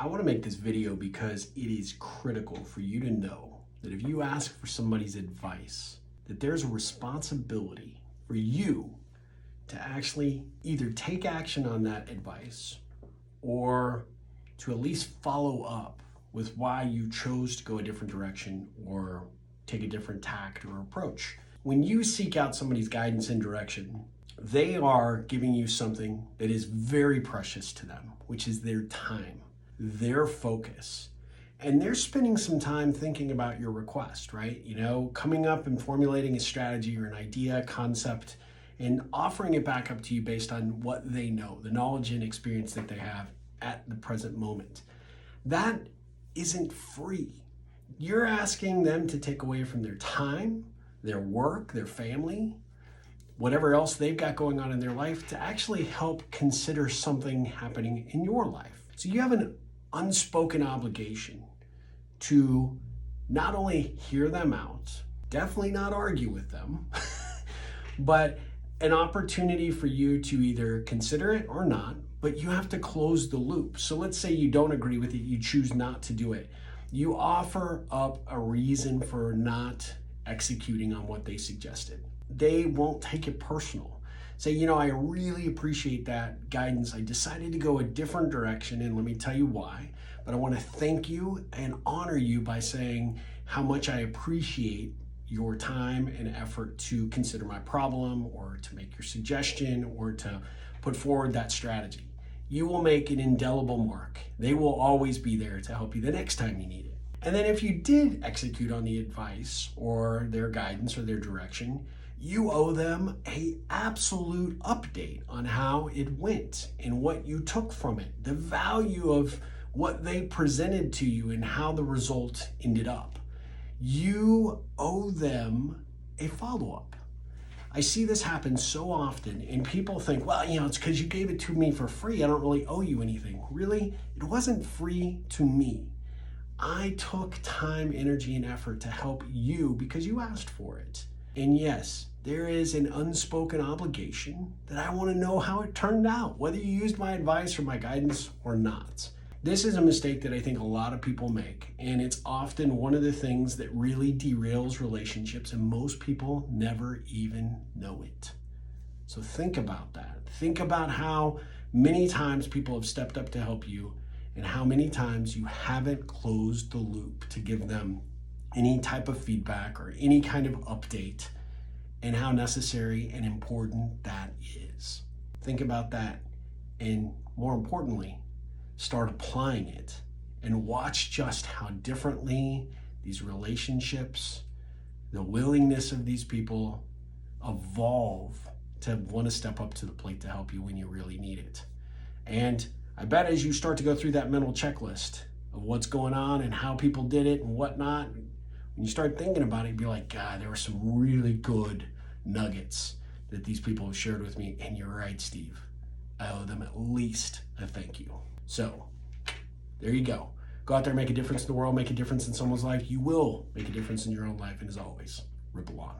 I want to make this video because it is critical for you to know that if you ask for somebody's advice, that there's a responsibility for you to actually either take action on that advice or to at least follow up with why you chose to go a different direction or take a different tact or approach. When you seek out somebody's guidance and direction, they are giving you something that is very precious to them, which is their time, their focus. And they're spending some time thinking about your request, right? Coming up and formulating a strategy or an idea, concept, and offering it back up to you based on what they know, the knowledge and experience that they have at the present moment. That isn't free. You're asking them to take away from their time, their work, their family, whatever else they've got going on in their life to actually help consider something happening in your life. So you have an unspoken obligation to not only hear them out, definitely not argue with them, but an opportunity for you to either consider it or not, but you have to close the loop. So let's say you don't agree with it, you choose not to do it. You offer up a reason for not executing on what they suggested. They won't take it personal. Say, I really appreciate that guidance. I decided to go a different direction, and let me tell you why. But I want to thank you and honor you by saying how much I appreciate your time and effort to consider my problem or to make your suggestion or to put forward that strategy. You will make an indelible mark. They will always be there to help you the next time you need it. And then if you did execute on the advice or their guidance or their direction, you owe them an absolute update on how it went and what you took from it, the value of what they presented to you and how the result ended up. You owe them a follow-up. I see this happen so often, and people think, well, it's because you gave it to me for free. I don't really owe you anything. Really, it wasn't free to me. I took time, energy, and effort to help you because you asked for it. And yes, there is an unspoken obligation that I want to know how it turned out, whether you used my advice or my guidance or not. This is a mistake that I think a lot of people make, and it's often one of the things that really derails relationships, and most people never even know it. So think about that. Think about how many times people have stepped up to help you and how many times you haven't closed the loop to give them any type of feedback or any kind of update, and how necessary and important that is. Think about that, and more importantly, start applying it and watch just how differently these relationships, the willingness of these people evolve to want to step up to the plate to help you when you really need it. And I bet as you start to go through that mental checklist of what's going on and how people did it and whatnot, when you start thinking about it, you'd be like, God, there were some really good nuggets that these people have shared with me. And you're right, Steve. I owe them at least a thank you. So there you go. Go out there, make a difference in the world, make a difference in someone's life. You will make a difference in your own life. And as always, ripple on.